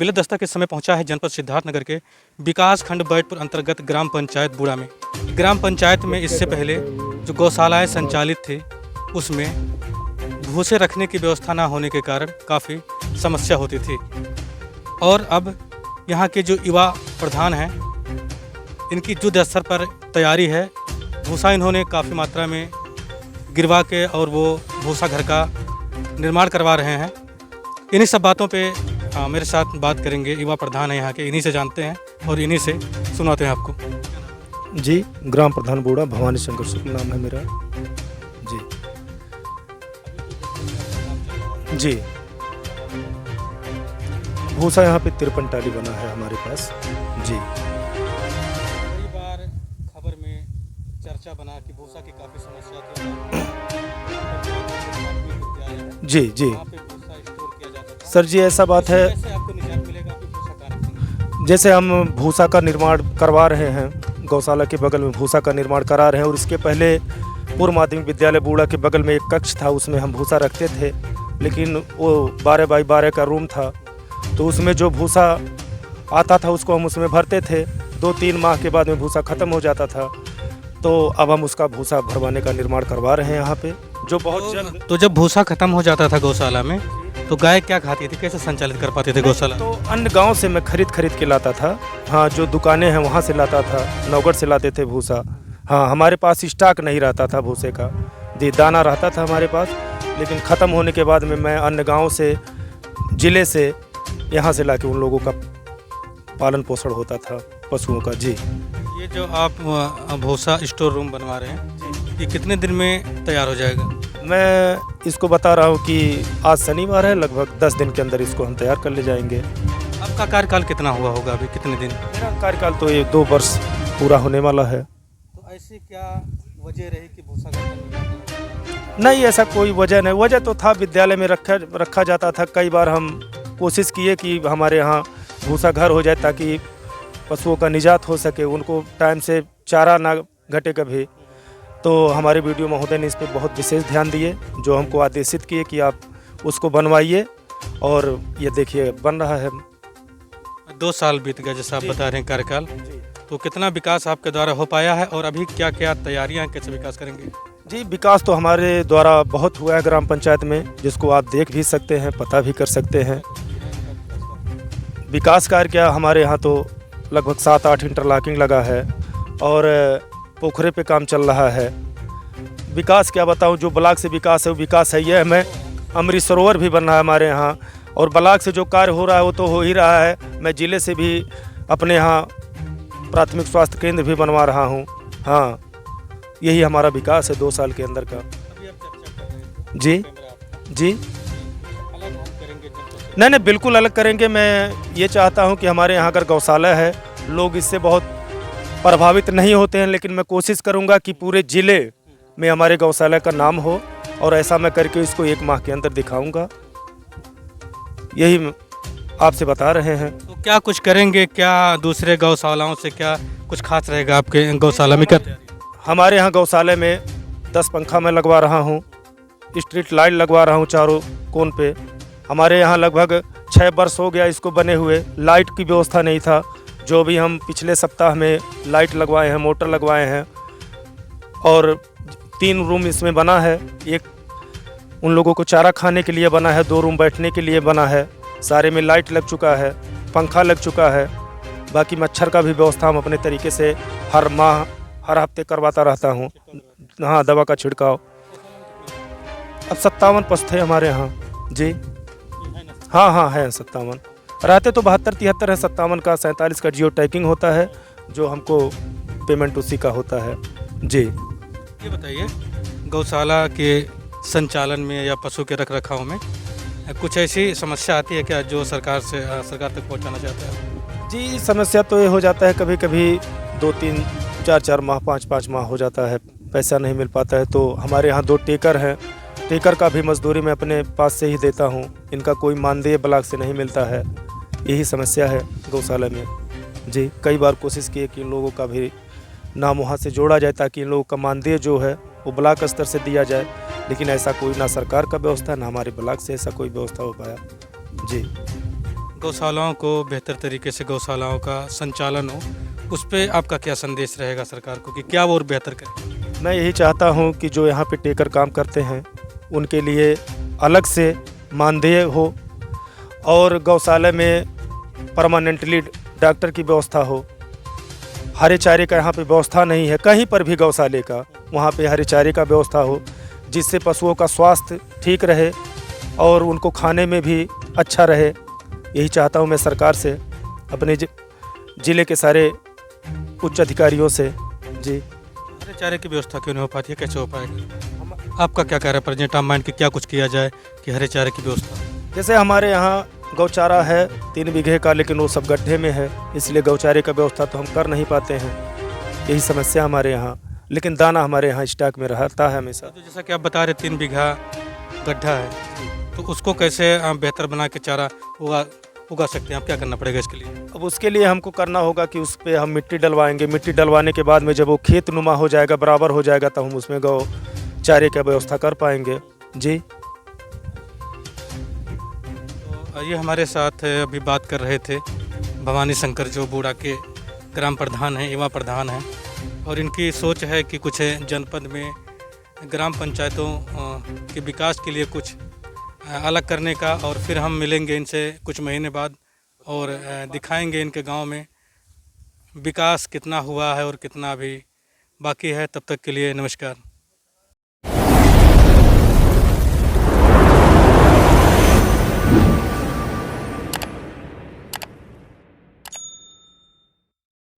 Bill दस्ता के समय पहुंचा है जनपद सिद्धार्थनगर के विकास खंड बैठपुर अंतर्गत ग्राम पंचायत बूढ़ा में। ग्राम पंचायत में इससे पहले जो गौशालाएं संचालित थी उसमें भूसे रखने की व्यवस्था ना होने के कारण काफ़ी समस्या होती थी। और अब यहाँ के जो युवा प्रधान हैं इनकी युद्ध स्तर पर तैयारी है। भूसा इन्होंने काफ़ी मात्रा में गिरवा के और वो भूसा घर का निर्माण करवा रहे हैं। इन्हीं सब बातों पे मेरे साथ बात करेंगे युवा प्रधान है यहाँ के, इन्हीं से जानते हैं और इन्हीं से सुनाते हैं आपको। जी, ग्राम प्रधान बूढ़ा भवानी शंकर शुक्ल नाम है मेरा। जी, भूसा यहाँ पे 53 टाली बना है हमारे पास। जी, कई बार खबर में चर्चा बना कि भूसा की काफ़ी समस्या थी। जी जी वहाँ पे भूसा स्टोर किया जाता था। सर जी, ऐसा बात है। कैसे आपको निजात मिलेगा कि भूसा कहाँ रखेंगे? जैसे हम भूसा का निर्माण करवा रहे हैं, गौशाला के बगल में भूसा का निर्माण करा रहे हैं, और इसके पहले पूर्व माध्यमिक विद्यालय बूढ़ा के बगल में एक कक्ष था, उसमें हम भूसा रखते थे। लेकिन वो 12 बाई 12 का रूम था, तो उसमें जो भूसा आता था उसको हम उसमें भरते थे। 2-3 माह के बाद में भूसा ख़त्म हो जाता था, तो अब हम उसका भूसा भरवाने का निर्माण करवा रहे हैं यहाँ पे, जो बहुत जल्द। तो जब भूसा खत्म हो जाता था गौशाला में तो गाय क्या खाती थी, कैसे संचालित कर पाते थे गौशाला? तो अन्य गांव से मैं खरीद के लाता था। हाँ, जो दुकानें हैं वहाँ से लाता था, नौगढ़ से लाते थे भूसा। हाँ, हमारे पास स्टॉक नहीं रहता था भूसे का। जी, दाना रहता था हमारे पास, लेकिन ख़त्म होने के बाद में मैं अन्य गाँव से, ज़िले से यहाँ से लाके उन लोगों का पालन पोषण होता था पशुओं का। जी, ये जो आप भूसा स्टोर रूम बनवा रहे हैं ये कितने दिन में तैयार हो जाएगा? मैं इसको बता रहा हूँ कि आज शनिवार है, लगभग 10 दिन के अंदर इसको हम तैयार कर ले जाएंगे। आपका कार्यकाल कितना हुआ होगा अभी, कितने दिन? मेरा कार्यकाल तो ये 2 वर्ष पूरा होने वाला है। तो ऐसी क्या वजह रही कि भूसा घर नहीं, ऐसा कोई वजह नहीं। वजह तो था, विद्यालय में रखा जाता था। कई बार हम कोशिश किए कि हमारे यहाँ भूसा घर हो जाए ताकि पशुओं का निजात हो सके, उनको टाइम से चारा ना घटे कभी। तो हमारे वीडियो महोदय ने इस पर बहुत विशेष ध्यान दिए, जो हमको आदेशित किए कि आप उसको बनवाइए, और ये देखिए बन रहा है। 2 साल बीत गए जैसा आप बता रहे हैं कार्यकाल, तो कितना विकास आपके द्वारा हो पाया है और अभी क्या क्या तैयारियां, कैसे विकास करेंगे? जी, विकास तो हमारे द्वारा बहुत हुआ है ग्राम पंचायत में, जिसको आप देख भी सकते हैं, पता भी कर सकते हैं। विकास कार्य क्या, हमारे यहाँ तो लगभग 7-8 इंटरलॉकिंग लगा है, और पोखरे पे काम चल रहा है। विकास क्या बताऊँ, जो ब्लॉक से विकास है वो विकास है। ये हमें अमृत सरोवर भी बन रहा है हमारे यहाँ, और ब्लॉक से जो कार्य हो रहा है वो तो हो ही रहा है। मैं ज़िले से भी अपने यहाँ प्राथमिक स्वास्थ्य केंद्र भी बनवा रहा हूँ। हाँ, यही हमारा विकास है 2 साल के अंदर का। अभी आप चर्चा कर रहे थे जी जी, अलग हम करेंगे जनपद नहीं, बिल्कुल अलग करेंगे। मैं ये चाहता हूँ कि हमारे यहाँ अगर गौशाला है, लोग इससे बहुत प्रभावित नहीं होते हैं, लेकिन मैं कोशिश करूँगा कि पूरे ज़िले में हमारे गौशाला का नाम हो, और ऐसा मैं करके इसको 1 माह के अंदर दिखाऊँगा। यही आपसे बता रहे हैं। तो क्या कुछ करेंगे, क्या दूसरे गौशालाओं से क्या कुछ खास रहेगा आपके गौशाला में? क्या हमारे यहाँ गौशाला में 10 पंखा मैं लगवा रहा हूँ, स्ट्रीट लाइट लगवा रहा हूँ चारों कोन पे। हमारे यहाँ लगभग 6 वर्ष हो गया इसको बने हुए, लाइट की व्यवस्था नहीं था। जो भी हम पिछले सप्ताह में लाइट लगवाए हैं, मोटर लगवाए हैं, और 3 रूम इसमें बना है। एक उन लोगों को चारा खाने के लिए बना है, 2 रूम बैठने के लिए बना है। सारे में लाइट लग चुका है, पंखा लग चुका है। बाकी मच्छर का भी व्यवस्था हम अपने तरीके से हर माह, हर हफ्ते करवाता रहता हूँ। हाँ, दवा का छिड़काव। अब 57 पशु थे हमारे यहाँ। जी हाँ हाँ, है 57। रहते तो 72-73 है, 57 का 47 का जियो टैगिंग होता है, जो हमको पेमेंट उसी का होता है। जी, ये बताइए, गौशाला के संचालन में या पशु के रखरखाव में कुछ ऐसी समस्या आती है क्या जो सरकार तक पहुंचाना चाहते हैं? जी, समस्या तो ये हो जाता है, कभी कभी 2-3, 4-4 माह, 5-5 माह हो जाता है, पैसा नहीं मिल पाता है। तो हमारे यहाँ 2 टेकर हैं, टेकर का भी मजदूरी मैं अपने पास से ही देता हूँ। इनका कोई मानदेय ब्लॉक से नहीं मिलता है, यही समस्या है गौशाला में। जी, कई बार कोशिश की है कि इन लोगों का भी नाम वहाँ से जोड़ा जाए, ताकि इन लोगों का मानदेय जो है वो ब्लॉक स्तर से दिया जाए, लेकिन ऐसा कोई ना सरकार का व्यवस्था, ना हमारे ब्लॉक से ऐसा कोई व्यवस्था हो पाया। जी, गौशालाओं को बेहतर तरीके से गौशालाओं का संचालन हो, उस पे आपका क्या संदेश रहेगा सरकार को कि क्या वो और बेहतर करें? मैं यही चाहता हूँ कि जो यहाँ पे टेकर काम करते हैं उनके लिए अलग से मानदेय हो और गौशाला में परमानेंटली डॉक्टर की व्यवस्था हो। हरे चारे का यहाँ पे व्यवस्था नहीं है, कहीं पर भी गौशाले का वहाँ पे हरे चारे का व्यवस्था हो, जिससे पशुओं का स्वास्थ्य ठीक रहे और उनको खाने में भी अच्छा रहे। यही चाहता हूँ मैं सरकार से, अपने ज़िले के सारे उच्च अधिकारियों से। जी, हरे चारे की व्यवस्था क्यों नहीं हो पाती है, कैसे हो पाएगा? आपका क्या कह रहा है प्रेजेंट ऑफ माइंड कि क्या कुछ किया जाए कि हरे चारे की व्यवस्था? जैसे हमारे यहाँ गौचारा है 3 बीघे का, लेकिन वो सब गड्ढे में है, इसलिए गौचारे का व्यवस्था तो हम कर नहीं पाते हैं। यही समस्या हमारे यहाँ, लेकिन दाना हमारे यहाँ स्टॉक में रहता है हमेशा। तो जैसा कि आप बता रहे 3 बीघा गड्ढा है, तो उसको कैसे आप बेहतर बना के चारा उगा सकते हैं? आप क्या करना पड़ेगा इसके लिए? अब उसके लिए हमको करना होगा कि उस पर हम मिट्टी डलवाएंगे। मिट्टी डलवाने के बाद में जब वो खेत नुमा हो जाएगा, बराबर हो जाएगा, तब हम उसमें गौ चारे का व्यवस्था कर पाएंगे। जी, तो ये हमारे साथ अभी बात कर रहे थे भवानी शंकर, जो बूड़ा के ग्राम प्रधान हैं, युवा प्रधान हैं, और इनकी सोच है कि कुछ जनपद में ग्राम पंचायतों के विकास के लिए कुछ अलग करने का। और फिर हम मिलेंगे इनसे कुछ महीने बाद और दिखाएंगे इनके गांव में विकास कितना हुआ है और कितना अभी बाकी है। तब तक के लिए नमस्कार।